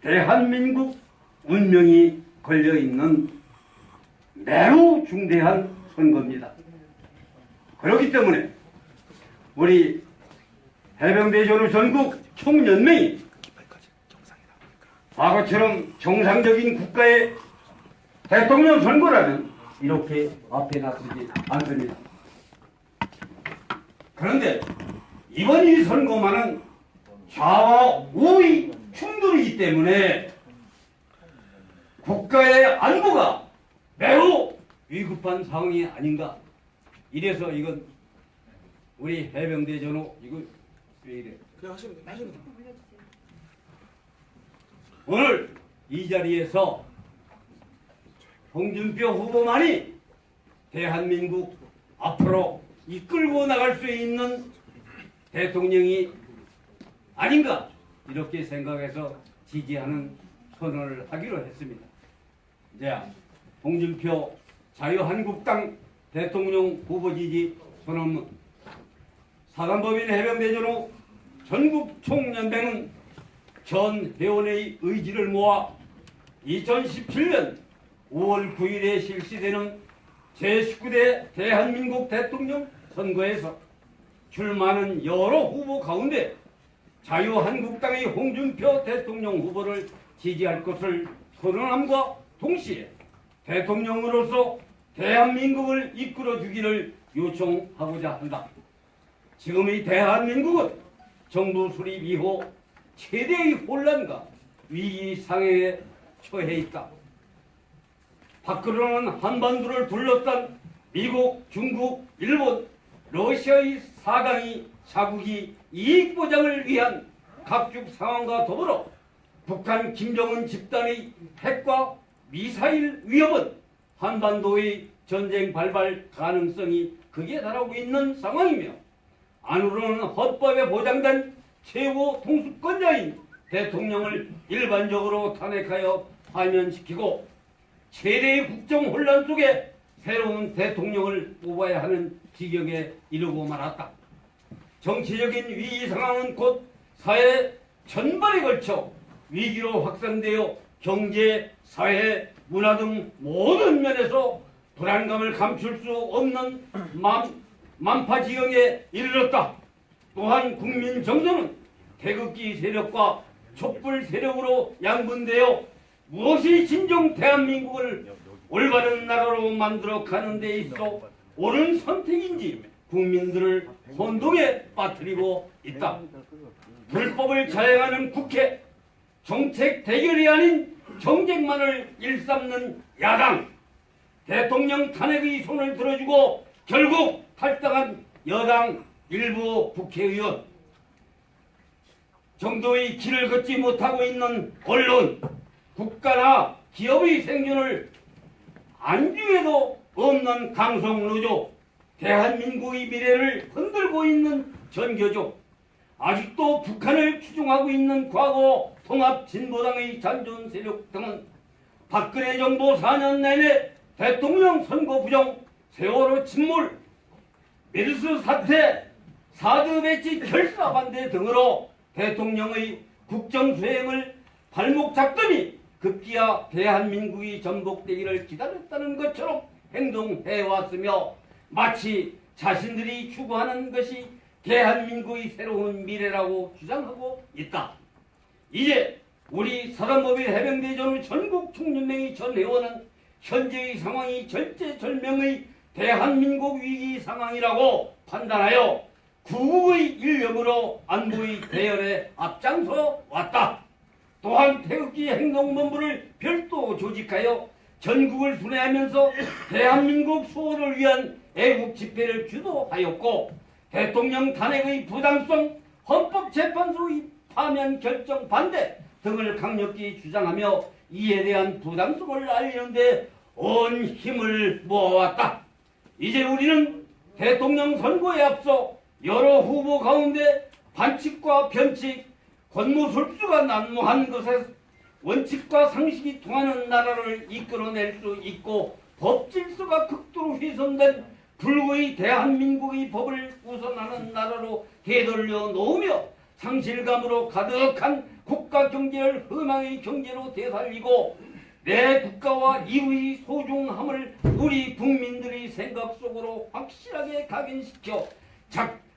대한민국 운명이 걸려있는 매우 중대한 선거입니다. 그렇기 때문에 우리 해병대 전후 전국 총연맹이 과거처럼 정상적인 국가의 대통령 선거라면 이렇게 앞에 나서지 않습니다. 그런데 이번 이 선거만은 좌와 우의 충돌이기 때문에 국가의 안보가 매우 위급한 상황이 아닌가. 이래서 이건 우리 해병대 전후 이거 왜 이래? 그냥 하시면 돼. 오늘 이 자리에서 홍준표 후보만이 대한민국 앞으로 이끌고 나갈 수 있는 대통령이 아닌가 이렇게 생각해서 지지하는 선언을 하기로 했습니다. 이제 홍준표 자유한국당 대통령 후보 지지 선언문. 사단법인 해병대 전후 전국 총연맹은 전 회원의 의지를 모아 2017년 5월 9일에 실시되는 제19대 대한민국 대통령 선거에서 출마하는 여러 후보 가운데 자유한국당의 홍준표 대통령 후보를 지지할 것을 선언함과 동시에 대통령으로서 대한민국을 이끌어주기를 요청하고자 한다. 지금의 대한민국은 정부 수립 이후 최대의 혼란과 위기 상황에 처해 있다. 밖으로는 한반도를 둘러싼 미국, 중국, 일본, 러시아의 사강이 자국이 이익 보장을 위한 각축 상황과 더불어 북한 김정은 집단의 핵과 미사일 위협은 한반도의 전쟁 발발 가능성이 극에 달하고 있는 상황이며 안으로는 헌법에 보장된 최고 통수권자인 대통령을 일반적으로 탄핵하여 파면시키고 최대의 국정 혼란 속에 새로운 대통령을 뽑아야 하는 지경에 이르고 말았다. 정치적인 위기 상황은 곧 사회 전반에 걸쳐 위기로 확산되어 경제, 사회, 문화 등 모든 면에서 불안감을 감출 수 없는 만파지경에 이르렀다. 또한 국민 정서는 태극기 세력과 촛불 세력으로 양분되어 무엇이 진정 대한민국을 올바른 나라로 만들어 가는 데 있어 옳은 선택인지 국민들을 혼동에 빠뜨리고 있다. 불법을 자행하는 국회, 정책 대결이 아닌 정쟁만을 일삼는 야당, 대통령 탄핵의 손을 들어주고 결국 탈당한 여당 일부 국회의원, 정도의 길을 걷지 못하고 있는 언론, 국가나 기업의 생존을 안중에도 없는 강성노조, 대한민국의 미래를 흔들고 있는 전교조, 아직도 북한을 추종하고 있는 과거 통합진보당의 잔존 세력 등은 박근혜 정부 4년 내내 대통령 선거 부정, 세월호 침몰, 메르스 사태, 사드 배치 결사 반대 등으로 대통령의 국정 수행을 발목 잡더니 급기야 대한민국이 전복되기를 기다렸다는 것처럼 행동해왔으며 마치 자신들이 추구하는 것이 대한민국의 새로운 미래라고 주장하고 있다. 이제 우리 사단법인 해병대 전후 전국 총연맹의 전 회원은 현재의 상황이 절제절명의 대한민국 위기 상황이라고 판단하여 구국의 일념으로 안보의 대열에 앞장서 왔다. 또한 태극기 행동본부를 별도 조직하여 전국을 순회하면서 대한민국 수호를 위한 애국 집회를 주도하였고 대통령 탄핵의 부당성, 헌법재판소의 파면 결정 반대 등을 강력히 주장하며 이에 대한 부당성을 알리는 데 온 힘을 모아왔다. 이제 우리는 대통령 선거에 앞서 여러 후보 가운데 반칙과 변칙, 권무술수가 난무한 것에 원칙과 상식이 통하는 나라를 이끌어낼 수 있고 법 질서가 극도로 훼손된 불구의 대한민국의 법을 우선하는 나라로 되돌려 놓으며 상실감으로 가득한 국가 경제를 희망의 경제로 되살리고 내 국가와 이웃이 소중함을 우리 국민들의 생각 속으로 확실하게 각인시켜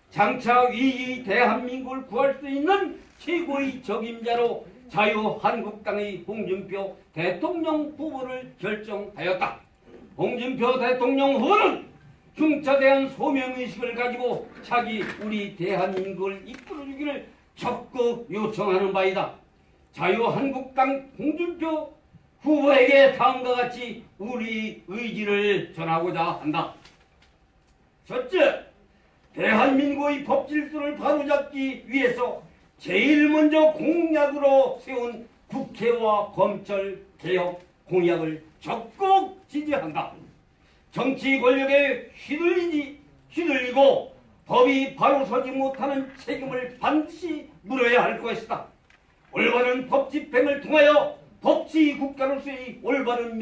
장차 위기 대한민국을 구할 수 있는 최고의 적임자로 자유한국당의 홍준표 대통령 후보를 결정하였다. 홍준표 대통령 후보는 흉차대한 소명의식을 가지고 차기 우리 대한민국을 이끌어주기를 적극 요청하는 바이다. 자유한국당 홍준표 후보에게 다음과 같이 우리 의지를 전하고자 한다. 첫째, 대한민국의 법질서를 바로잡기 위해서 제일 먼저 공약으로 세운 국회와 검찰 개혁 공약을 적극 지지한다. 정치 권력에 휘둘리고 법이 바로 서지 못하는 책임을 반드시 물어야 할 것이다. 올바른 법 집행을 통하여 법치 국가로서의 올바른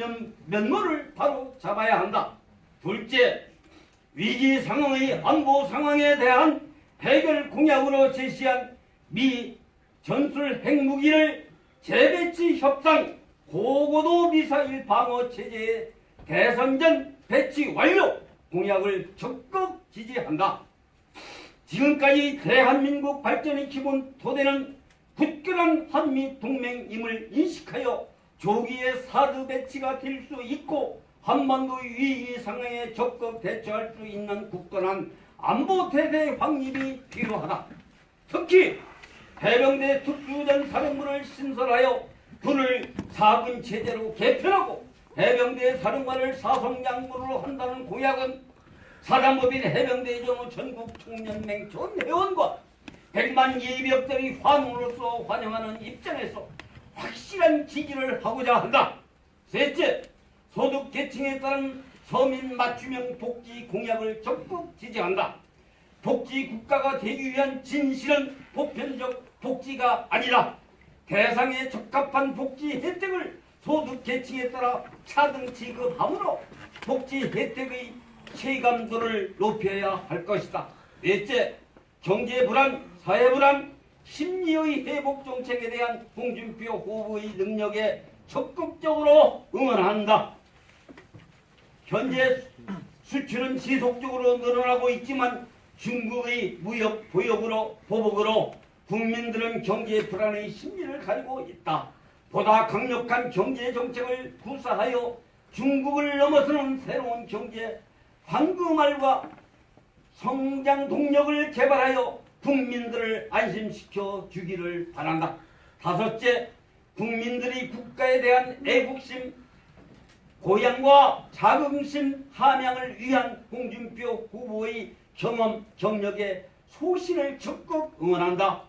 면모를 바로 잡아야 한다. 둘째, 위기 상황의 안보 상황에 대한 해결 공약으로 제시한 미 전술 핵무기를 재배치 협상 고고도 미사일 방어 체제의 대선전 배치 완료 공약을 적극 지지한다. 지금까지 대한민국 발전의 기본 토대는 굳건한 한미 동맹임을 인식하여 조기에 사드 배치가 될 수 있고 한반도의 위기 상황에 적극 대처할 수 있는 굳건한 안보 태세 확립이 필요하다. 특히 해병대 특수전 사령부를 신설하여 군을 4군 체제로 개편하고 해병대 사령관을 사성양부로 한다는 공약은 사단법인 해병대 전후 전국 총연맹 전 회원과 100만 예비역들의 환호로서 환영하는 입장에서 확실한 지지를 하고자 한다. 셋째, 소득 계층에 따른 서민 맞춤형 복지 공약을 적극 지지한다. 복지 국가가 되기 위한 진실은 보편적 복지가 아니라 대상에 적합한 복지 혜택을 소득 계층에 따라 차등 지급함으로 복지 혜택의 체감도를 높여야 할 것이다. 넷째, 경제 불안, 사회 불안, 심리의 회복 정책에 대한 홍준표 후보의 능력에 적극적으로 응원한다. 현재 수출은 지속적으로 늘어나고 있지만 중국의 무역 보복으로 국민들은 경제 불안의 심리를 가지고 있다. 보다 강력한 경제 정책을 구사하여 중국을 넘어서는 새로운 경제 황금알과 성장 동력을 개발하여 국민들을 안심시켜 주기를 바란다. 다섯째, 국민들이 국가에 대한 애국심, 고향과 자긍심 함양을 위한 홍준표 후보의 경험, 경력에 소신을 적극 응원한다.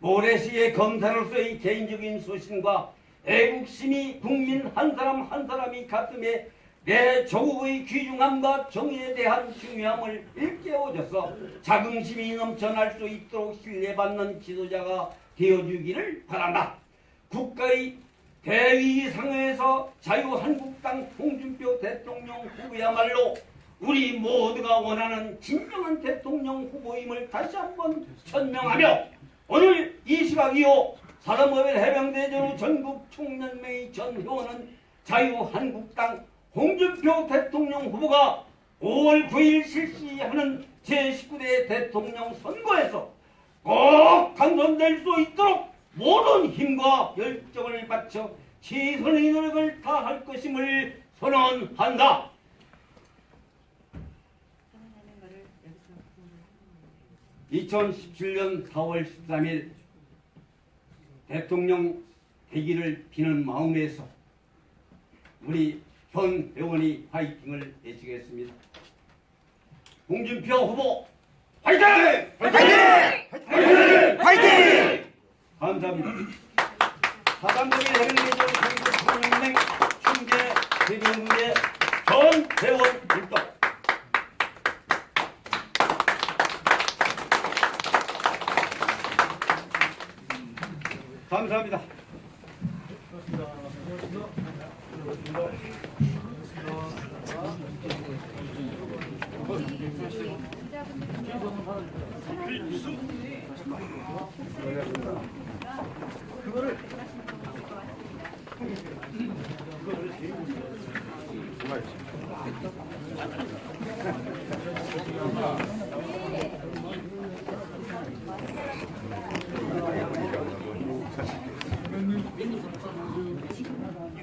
모래시의 검사로서의 개인적인 소신과 애국심이 국민 한 사람 한 사람이 가슴에 내 조국의 귀중함과 정의에 대한 중요함을 일깨워줘서 자긍심이 넘쳐날 수 있도록 신뢰받는 지도자가 되어주기를 바란다. 국가의 대위기 상황에서 자유한국당 홍준표 대통령 후보야말로 우리 모두가 원하는 진정한 대통령 후보임을 다시 한번 천명하며 오늘 이 시각 이후 사단법인 해병대 전후 전국 총연맹의 전 회원은 자유한국당 홍준표 대통령 후보가 5월 9일 실시하는 제19대 대통령 선거에서 꼭 당선될 수 있도록 모든 힘과 열정을 바쳐 최선의 노력을 다할 것임을 선언한다. 2017년 4월 13일 대통령 되기를 비는 마음에서 우리 현 회원이 화이팅을 외치겠습니다. 홍준표 후보 화이팅! 화이팅! 화이팅! 화이팅! 감사합니다. 사단법인 해병대전 전국 총연맹 총재 대변인의 전 회원 일동 감사합니다. 고맙습니다.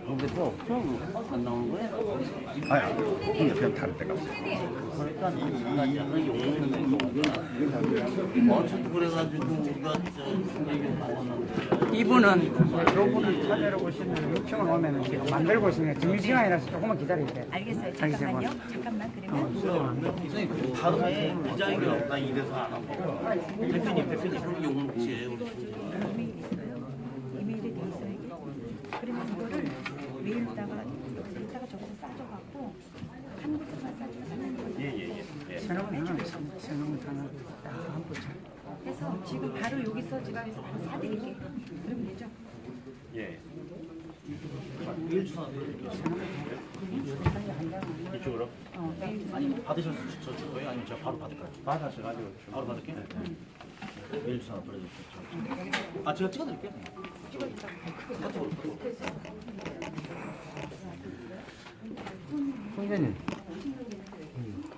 거기서 안 나오는 거야? 아야, 그냥 다른 데가. 그러니까 이상하지 용는 어쨌든 그래가지고 우리가 이게 나왔는데 이분은 요분을 찾으러 오시면 요청을 오면은 지금 만들고 있으니까 점심시간이라서 조금만 기다려야 돼. 알겠어요. 잠깐만요. 잠깐만 그러면 선생님 그 다른 디자인이 없나 이래서 안 하고 대표님 그럼 용지에 우리 이메일 있어요. 이메일에 돼 있어요 이게. 그러면 이거를 메일에다가 여기서 이따가 적어서 싸줘갖고 한 곳에만 싸주면 하는 거예요. 생각은 하나 있습니다. 생각은 하나 딱한 붙여. 해서 지금 바로 여기서 제가 여기서 바로 사드릴게요. 그러면 되죠? 이쪽으로? 아니 받으실 수 줄 거예요? 아니면 제가 바로 받을까요? 받아셔가지고 바로 받을게요? 메일 주소 하나 보내주세요. 아 제가 찍어드릴게요. 카톡으로. 선생님.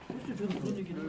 글쎄 저는 그런 얘기를